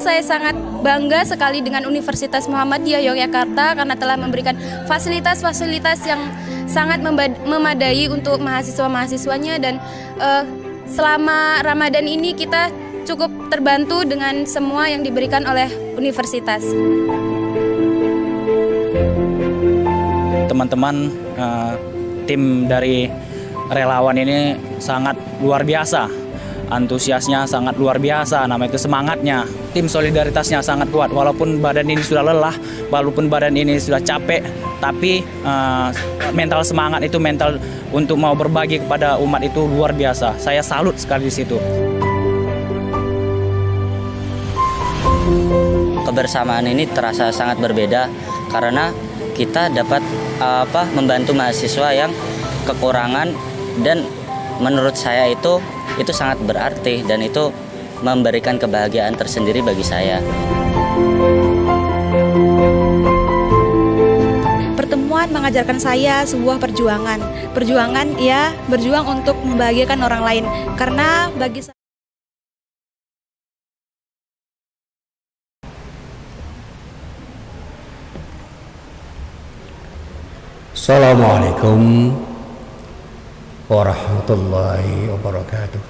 saya sangat bangga sekali dengan Universitas Muhammadiyah Yogyakarta karena telah memberikan fasilitas-fasilitas yang sangat memadai untuk mahasiswa-mahasiswanya, dan selama Ramadan ini kita cukup terbantu dengan semua yang diberikan oleh universitas. Teman-teman tim dari relawan ini sangat luar biasa, antusiasnya sangat luar biasa, namanya itu semangatnya, tim solidaritasnya sangat kuat. Walaupun badan ini sudah lelah, walaupun badan ini sudah capek, tapi mental semangat itu, mental untuk mau berbagi kepada umat itu luar biasa. Saya salut sekali di situ. Kebersamaan ini terasa sangat berbeda karena kita dapat membantu mahasiswa yang kekurangan, dan menurut saya itu sangat berarti dan itu memberikan kebahagiaan tersendiri bagi saya. Pertemuan mengajarkan saya sebuah perjuangan ya, berjuang untuk membahagiakan orang lain, karena bagi saya Assalamualaikum warahmatullahi wabarakatuh.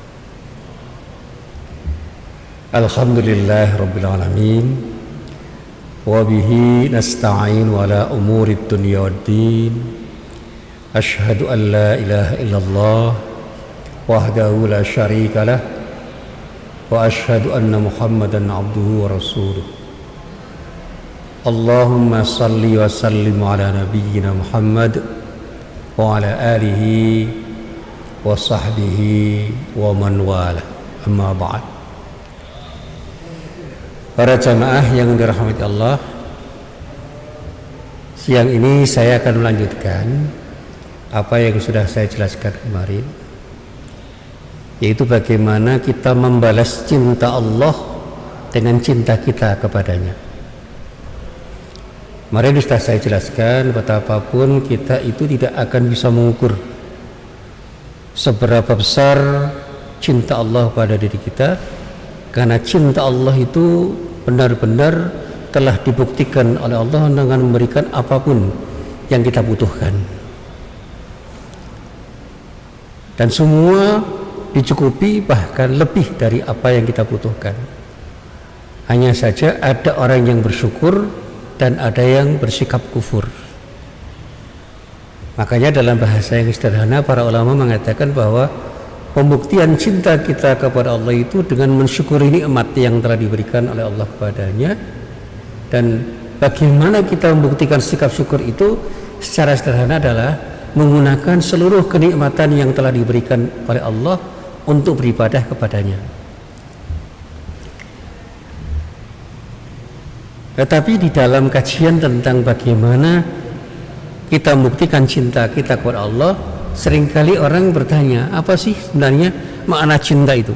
Alhamdulillah rabbil alamin, wa bihi nasta'in ala umuri dunya waddin. Ashhadu an la ilaha illallah wahdahu la syarika lah, wa ashhadu anna Muhammadan abduhu wa rasuluh. Allahumma salli wa sallim ala nabiyyina Muhammad wa ala alihi wa sahbihi wa man wala, amma ba'd. Para jamaah yang dirahmati Allah, siang ini saya akan melanjutkan apa yang sudah saya jelaskan kemarin, yaitu bagaimana kita membalas cinta Allah dengan cinta kita kepadanya. Kemarin sudah saya jelaskan betapapun kita itu tidak akan bisa mengukur seberapa besar cinta Allah pada diri kita, karena cinta Allah itu benar-benar telah dibuktikan oleh Allah dengan memberikan apapun yang kita butuhkan, dan semua dicukupi bahkan lebih dari apa yang kita butuhkan. Hanya saja ada orang yang bersyukur dan ada yang bersikap kufur. Makanya dalam bahasa yang sederhana para ulama mengatakan bahwa pembuktian cinta kita kepada Allah itu dengan mensyukuri nikmat yang telah diberikan oleh Allah kepadanya. Dan bagaimana kita membuktikan sikap syukur itu secara sederhana adalah menggunakan seluruh kenikmatan yang telah diberikan oleh Allah untuk beribadah kepadanya. Tetapi di dalam kajian tentang bagaimana kita membuktikan cinta kita kepada Allah, seringkali orang bertanya, apa sih sebenarnya makna cinta itu?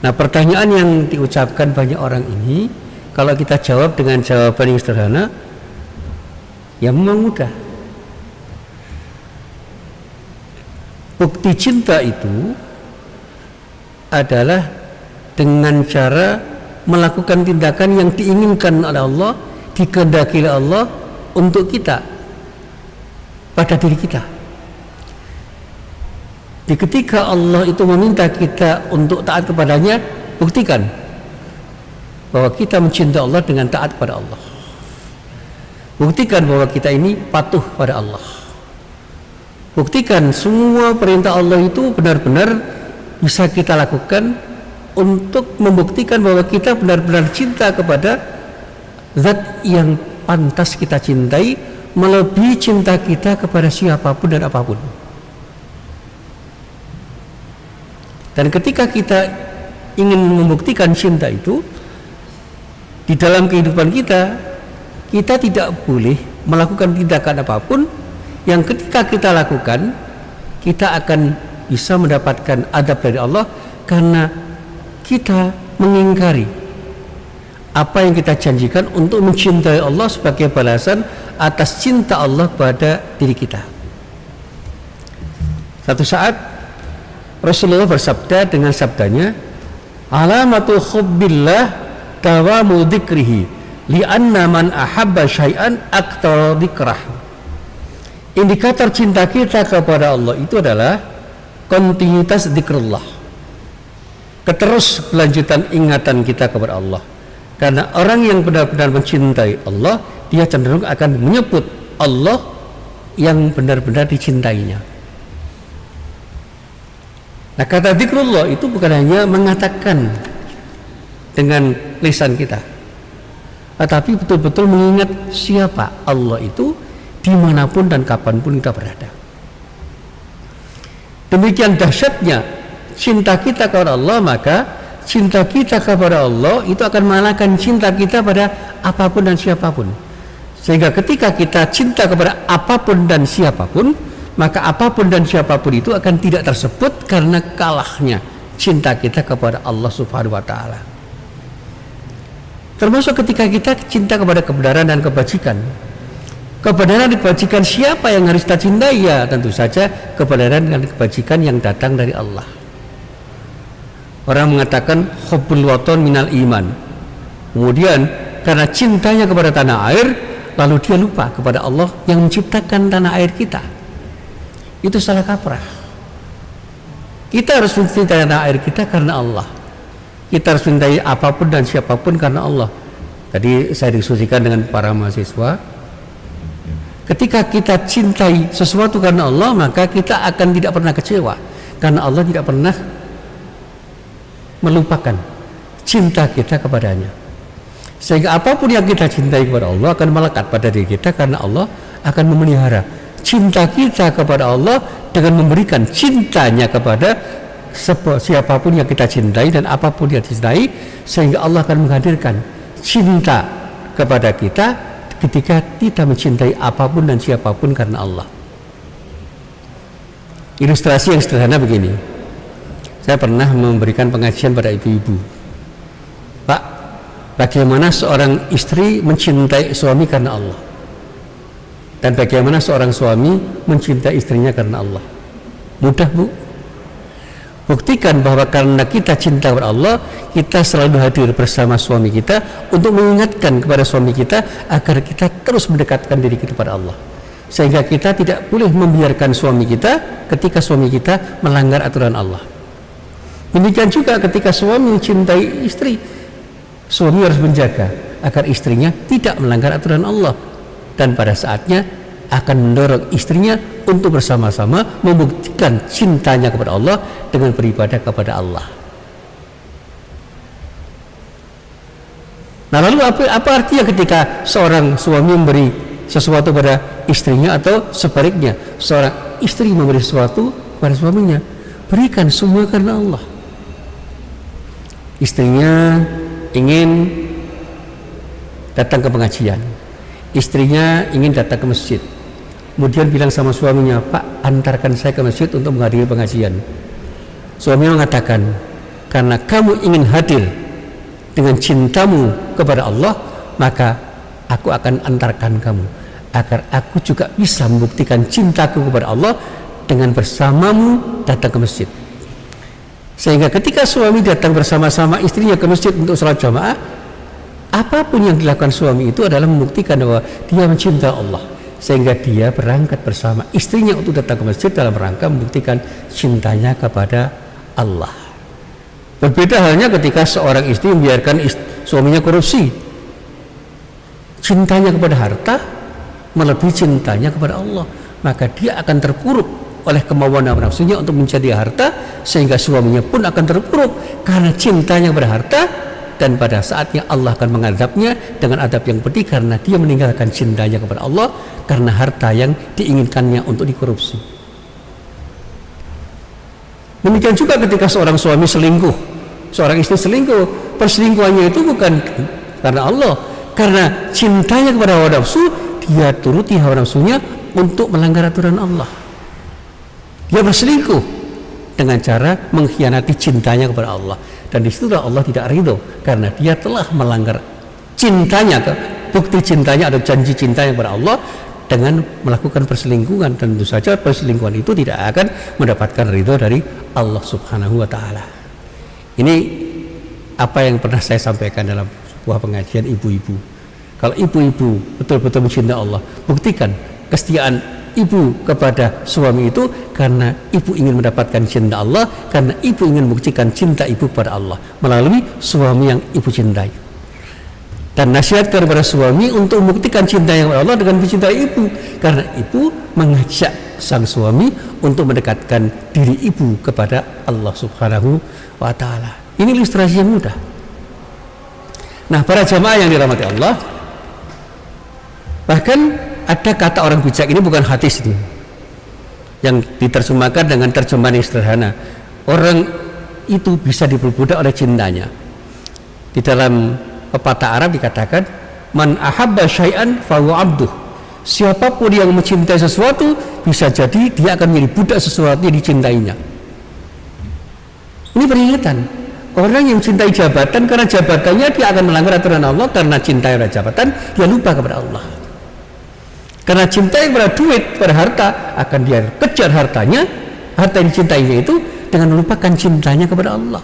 Nah, pertanyaan yang diucapkan banyak orang ini, kalau kita jawab dengan jawaban yang sederhana, ya memang mudah. Bukti cinta itu adalah dengan cara melakukan tindakan yang diinginkan oleh Allah, dikehendaki oleh Allah untuk kita, pada diri kita. Di ketika Allah itu meminta kita untuk taat kepadanya, buktikan bahwa kita mencintai Allah dengan taat kepada Allah. Buktikan bahwa kita ini patuh pada Allah. Buktikan semua perintah Allah itu benar-benar bisa kita lakukan untuk membuktikan bahwa kita benar-benar cinta kepada zat yang pantas kita cintai, melebihi cinta kita kepada siapapun dan apapun. Dan ketika kita ingin membuktikan cinta itu di dalam kehidupan kita, kita tidak boleh melakukan tindakan apapun yang ketika kita lakukan kita akan bisa mendapatkan adab dari Allah, karena kita mengingkari apa yang kita janjikan untuk mencintai Allah sebagai balasan atas cinta Allah pada diri kita. Satu saat Rasulullah bersabda dengan sabdanya, Alamatu hubbillah dawamu dzikrihi li'anna man ahabba syai'an aktsara dzikrah. Indikator cinta kita kepada Allah itu adalah kontinuitas zikrullah, keterus kelanjutan ingatan kita kepada Allah. Karena orang yang benar-benar mencintai Allah, dia cenderung akan menyebut Allah yang benar-benar dicintainya. Nah, kata zikrullah itu bukan hanya mengatakan dengan lisan kita, tetapi betul-betul mengingat siapa Allah itu dimanapun dan kapanpun kita berada. Demikian dahsyatnya cinta kita kepada Allah, maka cinta kita kepada Allah itu akan mengalahkan cinta kita pada apapun dan siapapun. Sehingga ketika kita cinta kepada apapun dan siapapun, maka apapun dan siapapun itu akan tidak tersebut karena kalahnya cinta kita kepada Allah Subhanahu wa taala. Termasuk ketika kita cinta kepada kebenaran dan kebajikan. Kebenaran dan kebajikan siapa yang harus kita cintai? Ya tentu saja kebenaran dan kebajikan yang datang dari Allah. Orang mengatakan hubbul waton minal iman. Kemudian karena cintanya kepada tanah air, lalu dia lupa kepada Allah yang menciptakan tanah air kita. Itu salah kaprah. Kita harus mencintai tanah air kita karena Allah. Kita harus mencintai apapun dan siapapun karena Allah. Tadi saya diskusikan dengan para mahasiswa, ketika kita cintai sesuatu karena Allah, maka kita akan tidak pernah kecewa, karena Allah tidak pernah melupakan cinta kita kepadanya. Sehingga apapun yang kita cintai kepada Allah akan melekat pada diri kita, karena Allah akan memelihara cinta kita kepada Allah dengan memberikan cintanya kepada siapapun yang kita cintai dan apapun yang dicintai, sehingga Allah akan menghadirkan cinta kepada kita ketika kita mencintai apapun dan siapapun karena Allah. Ilustrasi yang sederhana begini. Saya pernah memberikan pengajian pada ibu-ibu. Pak, bagaimana seorang istri mencintai suami karena Allah? Dan bagaimana seorang suami mencintai istrinya karena Allah? Mudah, Bu. Buktikan bahwa karena kita cinta kepada Allah, kita selalu hadir bersama suami kita untuk mengingatkan kepada suami kita agar kita terus mendekatkan diri kita kepada Allah. Sehingga kita tidak boleh membiarkan suami kita ketika suami kita melanggar aturan Allah. Demikian juga ketika suami mencintai istri, suami harus menjaga agar istrinya tidak melanggar aturan Allah, dan pada saatnya akan mendorong istrinya untuk bersama-sama membuktikan cintanya kepada Allah dengan beribadah kepada Allah. Nah, lalu apa artinya ketika seorang suami memberi sesuatu pada istrinya, atau sebaliknya seorang istri memberi sesuatu pada suaminya? Berikan semua karena Allah. Istrinya ingin datang ke pengajian, istrinya ingin datang ke masjid, kemudian bilang sama suaminya, Pak, antarkan saya ke masjid untuk menghadiri pengajian. Suami mengatakan, karena kamu ingin hadir dengan cintamu kepada Allah, maka aku akan antarkan kamu, agar aku juga bisa membuktikan cintaku kepada Allah dengan bersamamu datang ke masjid. Sehingga ketika suami datang bersama-sama istrinya ke masjid untuk sholat jamaah, apapun yang dilakukan suami itu adalah membuktikan bahwa dia mencintai Allah, sehingga dia berangkat bersama istrinya untuk datang ke masjid dalam rangka membuktikan cintanya kepada Allah. Berbeda halnya ketika seorang istri membiarkan suaminya korupsi, cintanya kepada harta melebihi cintanya kepada Allah, maka dia akan terpuruk oleh kemauan dan nafsunya untuk mencari harta, sehingga suaminya pun akan terpuruk karena cintanya kepada harta, dan pada saatnya Allah akan mengadabnya dengan adab yang pedih karena dia meninggalkan cintanya kepada Allah karena harta yang diinginkannya untuk dikorupsi. Demikian juga ketika seorang suami selingkuh, seorang istri selingkuh, perselingkuhannya itu bukan karena Allah, karena cintanya kepada hawa nafsu, dia turuti hawa nafsunya untuk melanggar aturan Allah. Dia berselingkuh dengan cara mengkhianati cintanya kepada Allah, dan disitulah Allah tidak ridho karena dia telah melanggar cintanya, bukti cintanya atau janji cintanya kepada Allah dengan melakukan perselingkuhan. Dan tentu saja perselingkuhan itu tidak akan mendapatkan ridho dari Allah Subhanahu wa taala. Ini apa yang pernah saya sampaikan dalam sebuah pengajian ibu-ibu. Kalau ibu-ibu betul-betul mencintai Allah, buktikan kesetiaan ibu kepada suami itu karena ibu ingin mendapatkan cinta Allah, karena ibu ingin membuktikan cinta ibu kepada Allah melalui suami yang ibu cintai. Dan nasihatkan kepada suami untuk membuktikan cinta yang Allah dengan mencintai ibu, karena ibu mengajak sang suami untuk mendekatkan diri ibu kepada Allah Subhanahu wa Ta'ala. Ini ilustrasi yang mudah. Nah, para jamaah yang dirahmati Allah, bahkan ada kata orang bijak, ini bukan hadis ini, yang diterjemahkan dengan terjemahan yang sederhana. Orang itu bisa diperbudak oleh cintanya. Di dalam pepatah Arab dikatakan, man ahabba syai'an fahuwa abduh. Siapapun yang mencintai sesuatu, bisa jadi dia akan menjadi budak sesuatu yang dicintainya. Ini peringatan. Orang yang mencintai jabatan karena jabatannya, dia akan melanggar aturan Allah. Karena cintai pada jabatan, dia lupa kepada Allah. Karena cintai pada duit, pada harta, akan dia kejar hartanya, harta yang dicintainya itu, dengan melupakan cintanya kepada Allah.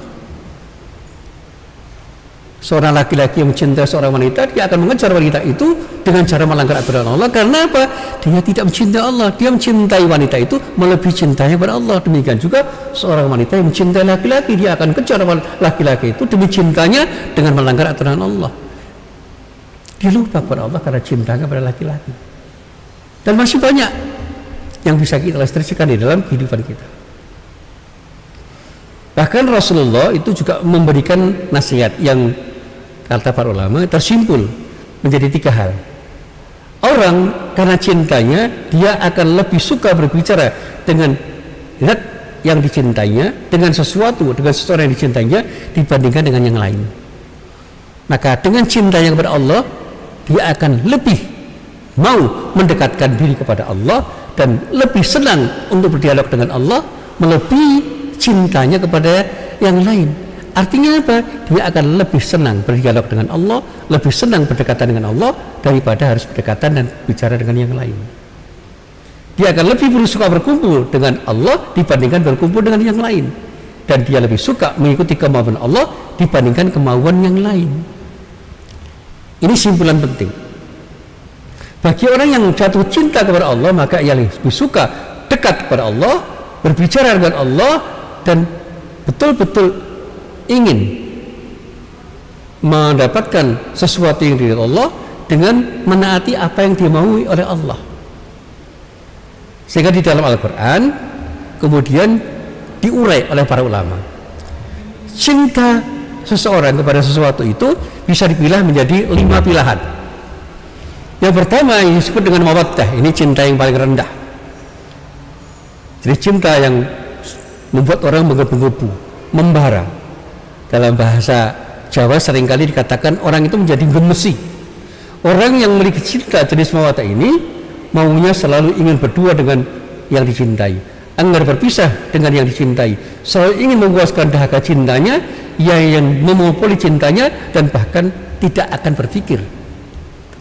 Seorang laki-laki yang mencintai seorang wanita, dia akan mengejar wanita itu dengan cara melanggar aturan Allah. Karena apa? Dia tidak mencintai Allah, dia mencintai wanita itu melebihi cintanya kepada Allah. Demikian juga seorang wanita yang mencintai laki-laki, dia akan kejar laki-laki itu demi cintanya dengan melanggar aturan Allah. Dia lupa kepada Allah karena cintanya kepada laki-laki. Dan masih banyak yang bisa kita ilustrasikan di dalam kehidupan kita. Bahkan Rasulullah itu juga memberikan nasihat yang kata para ulama tersimpul menjadi 3 hal. Orang karena cintanya, dia akan lebih suka berbicara dengan zat yang dicintainya, dengan sesuatu, dengan seseorang yang dicintainya dibandingkan dengan yang lain. Maka dengan cintanya kepada Allah, dia akan lebih mau mendekatkan diri kepada Allah dan lebih senang untuk berdialog dengan Allah melebihi cintanya kepada yang lain. Artinya apa? Dia akan lebih senang berdialog dengan Allah, lebih senang berdekatan dengan Allah daripada harus berdekatan dan bicara dengan yang lain. Dia akan lebih suka berkumpul dengan Allah dibandingkan berkumpul dengan yang lain. Dan dia lebih suka mengikuti kemauan Allah dibandingkan kemauan yang lain. Ini simpulan penting. Bagi orang yang jatuh cinta kepada Allah, maka ia lebih suka dekat kepada Allah, berbicara dengan Allah, dan betul-betul ingin mendapatkan sesuatu yang dari Allah dengan menaati apa yang dimaui oleh Allah. Sehingga di dalam Al-Quran kemudian diurai oleh para ulama, cinta seseorang kepada sesuatu itu bisa dipilah menjadi 5 pilahan. Yang pertama yang disebut dengan mawaddah, ini cinta yang paling rendah. Jadi cinta yang membuat orang menggebu-gebu, membara. Dalam bahasa Jawa seringkali dikatakan orang itu menjadi gemesi. Orang yang memiliki cinta jenis mawaddah ini maunya selalu ingin berdua dengan yang dicintai, enggan berpisah dengan yang dicintai, selalu ingin memuaskan dahaga cintanya, yang memonopoli cintanya, dan bahkan tidak akan berpikir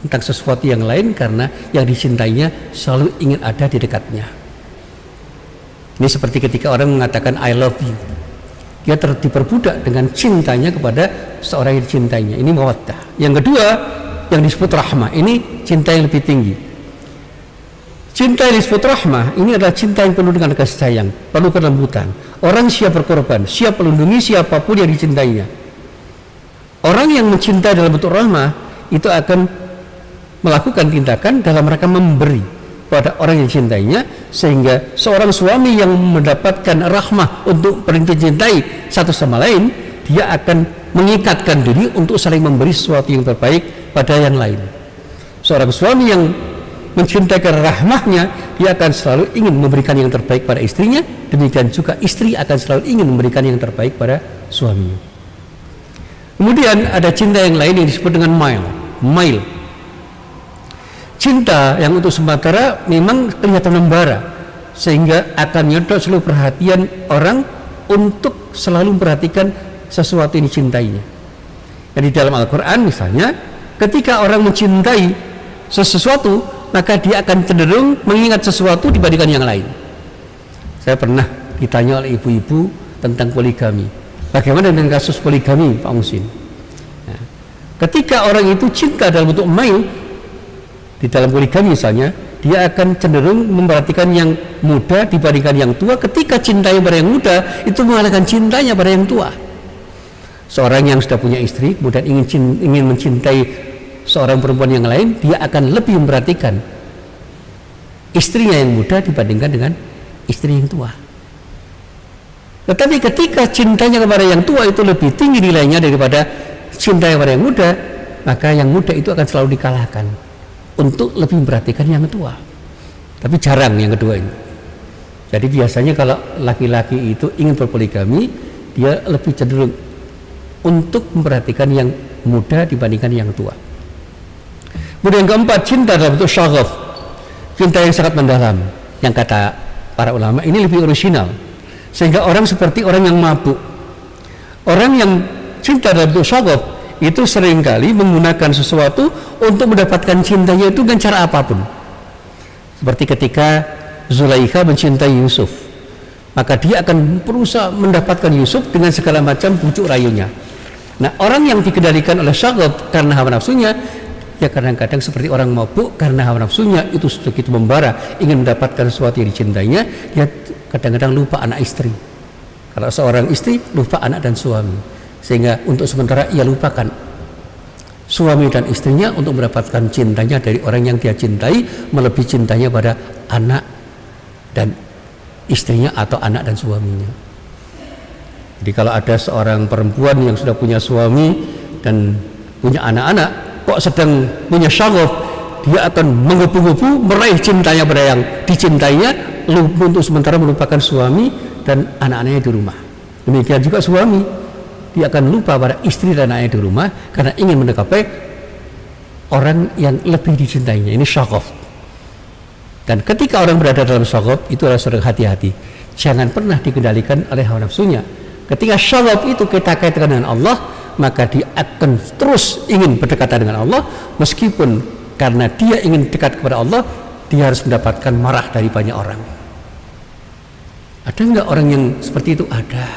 tentang sesuatu yang lain karena yang dicintainya selalu ingin ada di dekatnya. Ini seperti ketika orang mengatakan I love you, dia diperbudak dengan cintanya kepada seorang yang dicintainya. Ini mawaddah. Yang kedua yang disebut rahmah, ini cinta yang lebih tinggi. Cinta yang disebut rahmah ini adalah cinta yang penuh dengan kasih sayang, penuh kelembutan. Orang siap berkorban, siap melindungi siapapun yang dicintainya. Orang yang mencintai dalam bentuk rahmah itu akan melakukan tindakan dalam rangka memberi pada orang yang dicintainya, sehingga seorang suami yang mendapatkan rahmah untuk mencintai satu sama lain, dia akan mengikatkan diri untuk saling memberi sesuatu yang terbaik pada yang lain. Seorang suami yang mencintai karena rahmahnya, dia akan selalu ingin memberikan yang terbaik pada istrinya, demikian juga istri akan selalu ingin memberikan yang terbaik pada suaminya. Kemudian ada cinta yang lain yang disebut dengan mail. Cinta yang untuk sementara memang kelihatan membara, sehingga akan nyedot seluruh perhatian orang untuk selalu memperhatikan sesuatu yang dicintainya. Jadi dalam Al-Quran misalnya, ketika orang mencintai sesuatu, maka dia akan cenderung mengingat sesuatu dibandingkan yang lain. Saya pernah ditanya oleh ibu-ibu tentang poligami. Bagaimana dengan kasus poligami, Pak Musin? Nah, ketika orang itu cinta dalam bentuk mail, di dalam poligami misalnya, dia akan cenderung memperhatikan yang muda dibandingkan yang tua. Ketika cintanya pada yang muda, itu mengalahkan cintanya pada yang tua. Seorang yang sudah punya istri, kemudian ingin mencintai seorang perempuan yang lain, dia akan lebih memperhatikan istrinya yang muda dibandingkan dengan istri yang tua. Tetapi ketika cintanya kepada yang tua itu lebih tinggi nilainya daripada cintanya kepada yang muda, maka yang muda itu akan selalu dikalahkan untuk lebih memperhatikan yang tua. Tapi jarang yang kedua ini. Jadi biasanya kalau laki-laki itu ingin berpoligami, dia lebih cenderung untuk memperhatikan yang muda dibandingkan yang tua. Kemudian yang keempat, cinta dalam bentuk syaghaf, cinta yang sangat mendalam, yang kata para ulama ini lebih original, sehingga orang seperti orang yang mabuk. Orang yang cinta dalam bentuk syaghaf itu seringkali menggunakan sesuatu untuk mendapatkan cintanya itu dengan cara apapun. Seperti ketika Zulaikha mencintai Yusuf, maka dia akan berusaha mendapatkan Yusuf dengan segala macam bujuk rayunya. Nah, orang yang dikendalikan oleh syaghaf karena hawa nafsunya, ya kadang-kadang seperti orang mabuk karena hawa nafsunya itu begitu membara, ingin mendapatkan sesuatu yang dicintainya, dia kadang-kadang lupa anak istri. Kalau seorang istri lupa anak dan suami, sehingga untuk sementara ia lupakan suami dan istrinya untuk mendapatkan cintanya dari orang yang dia cintai, melebihi cintanya pada anak dan istrinya atau anak dan suaminya. Jadi kalau ada seorang perempuan yang sudah punya suami dan punya anak-anak, kok sedang punya syaghaf, dia akan menggebu-gebu meraih cintanya pada yang dicintainya, untuk sementara melupakan suami dan anak-anaknya di rumah. Demikian juga suami, dia akan lupa pada istri dan anaknya di rumah karena ingin mendekati orang yang lebih dicintainya. Ini syaghaf. Dan ketika orang berada dalam syaghaf, itu harus hati-hati, jangan pernah dikendalikan oleh hawa nafsunya. Ketika syaghaf itu kita kaitkan dengan Allah, maka dia akan terus ingin berdekatan dengan Allah, meskipun karena dia ingin dekat kepada Allah, dia harus mendapatkan marah dari banyak orang. Ada enggak orang yang seperti itu? Ada.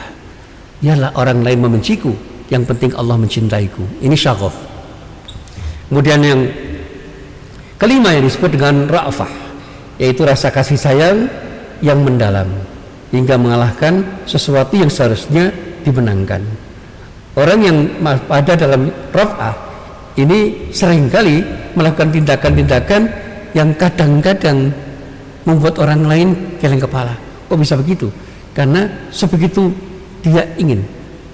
Yalah, orang lain membenciku, yang penting Allah mencintaiku. Ini syaghaf. Kemudian yang kelima yang disebut dengan ra'fah, yaitu rasa kasih sayang yang mendalam hingga mengalahkan sesuatu yang seharusnya dimenangkan. Orang yang pada dalam raf'ah ini seringkali melakukan tindakan-tindakan yang kadang-kadang membuat orang lain geleng kepala. Kok bisa begitu? Karena sebegitu dia ingin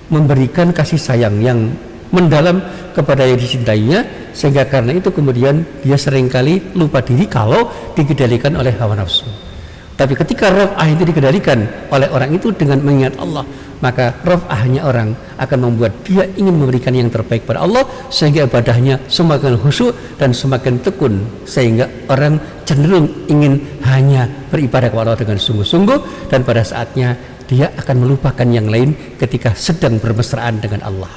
memberikan kasih sayang yang mendalam kepada yang dicintainya, sehingga karena itu kemudian dia seringkali lupa diri kalau dikendalikan oleh hawa nafsu. Tapi ketika raf'ah itu dikendalikan oleh orang itu dengan mengingat Allah, maka raf'ahnya orang akan membuat dia ingin memberikan yang terbaik pada Allah, sehingga ibadahnya semakin khusyuk dan semakin tekun, sehingga orang cenderung ingin hanya beribadah kepada Allah dengan sungguh-sungguh, dan pada saatnya dia akan melupakan yang lain ketika sedang bermesraan dengan Allah.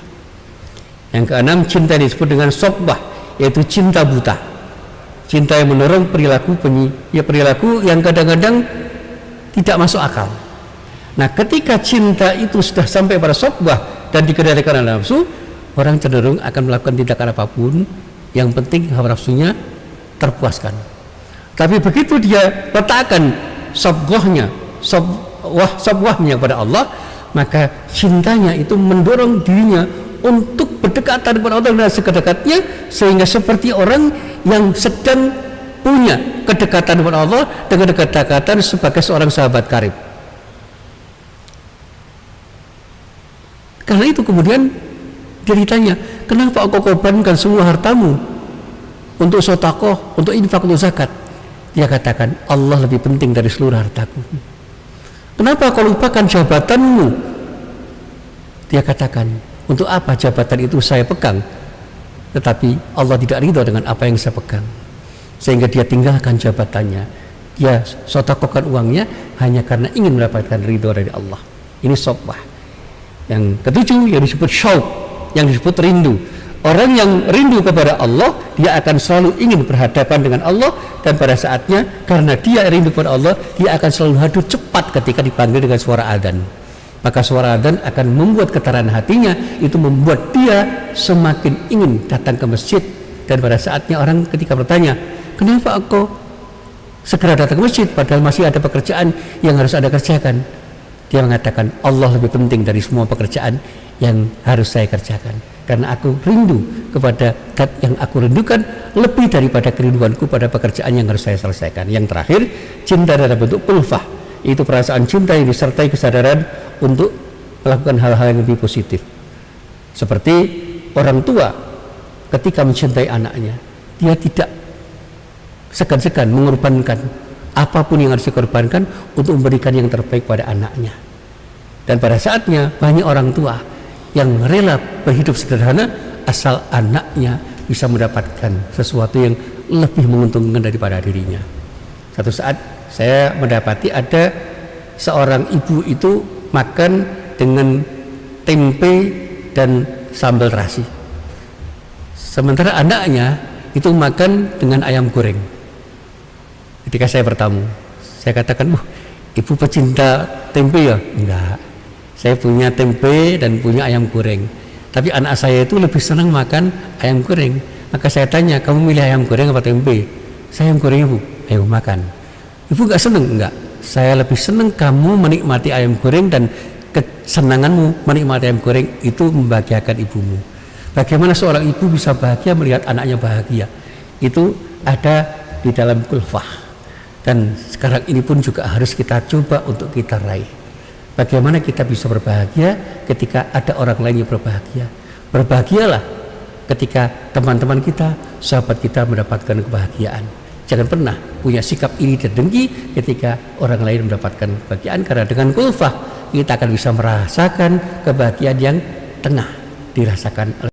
Yang keenam, cinta disebut dengan sobbah, yaitu cinta buta. Cinta yang mendorong perilaku perilaku yang kadang-kadang tidak masuk akal. Nah, ketika cinta itu sudah sampai pada sobbah dan dikendalikan oleh nafsu, orang cenderung akan melakukan tindakan apapun, yang penting hawa nafsunya terpuaskan. Tapi begitu dia letakkan sobgohnya, sobwahnya pada Allah, maka cintanya itu mendorong dirinya untuk berdekatan kepada Allah dengan sekedekatnya, sehingga seperti orang yang sedang punya kedekatan kepada Allah dengan kedekatan sebagai seorang sahabat karib. Karena itu kemudian dia ditanya, kenapa kau korbankan semua hartamu untuk sedekah, untuk infak, untuk zakat? Dia katakan, Allah lebih penting dari seluruh hartaku. Kenapa kau lupakan jabatanmu? Dia katakan, untuk apa jabatan itu saya pegang, tetapi Allah tidak ridho dengan apa yang saya pegang, sehingga dia tinggalkan jabatannya, dia sedekahkan uangnya hanya karena ingin mendapatkan ridho dari Allah. Ini sobbah. Yang ketujuh yang disebut syauq, yang disebut rindu. Orang yang rindu kepada Allah, dia akan selalu ingin berhadapan dengan Allah, dan pada saatnya karena dia rindu kepada Allah, dia akan selalu hadir cepat ketika dipanggil dengan suara adzan. Maka suara adzan akan membuat getaran hatinya, itu membuat dia semakin ingin datang ke masjid. Dan pada saatnya orang ketika bertanya, kenapa engkau segera datang ke masjid padahal masih ada pekerjaan yang harus Anda kerjakan? Dia mengatakan, Allah lebih penting dari semua pekerjaan yang harus saya kerjakan, karena aku rindu kepada zat yang aku rindukan lebih daripada kerinduanku pada pekerjaan yang harus saya selesaikan. Yang terakhir, cinta dalam bentuk ulfah, itu perasaan cinta yang disertai kesadaran untuk melakukan hal-hal yang lebih positif. Seperti orang tua ketika mencintai anaknya, dia tidak segan-segan mengorbankan apapun yang harus dikorbankan untuk memberikan yang terbaik pada anaknya. Dan pada saatnya banyak orang tua yang rela berhidup sederhana asal anaknya bisa mendapatkan sesuatu yang lebih menguntungkan daripada dirinya. Satu saat saya mendapati ada seorang ibu itu makan dengan tempe dan sambal terasi, sementara anaknya itu makan dengan ayam goreng. Ketika saya bertamu, saya katakan, ibu pecinta tempe ya? Enggak, saya punya tempe dan punya ayam goreng, tapi anak saya itu lebih senang makan ayam goreng. Maka saya tanya, kamu milih ayam goreng apa tempe? Saya ayam goreng, Bu. Ayo makan. Ibu enggak senang? Enggak, saya lebih senang kamu menikmati ayam goreng, dan kesenanganmu menikmati ayam goreng itu membahagiakan ibumu. Bagaimana seorang ibu bisa bahagia melihat anaknya bahagia? Itu ada di dalam kulfah. Dan sekarang ini pun juga harus kita coba untuk kita raih. Bagaimana kita bisa berbahagia ketika ada orang lain yang berbahagia? Berbahagialah ketika teman-teman kita, sahabat kita mendapatkan kebahagiaan. Jangan pernah punya sikap iri dan dengki ketika orang lain mendapatkan kebahagiaan, karena dengan kulfah kita akan bisa merasakan kebahagiaan yang tengah dirasakan oleh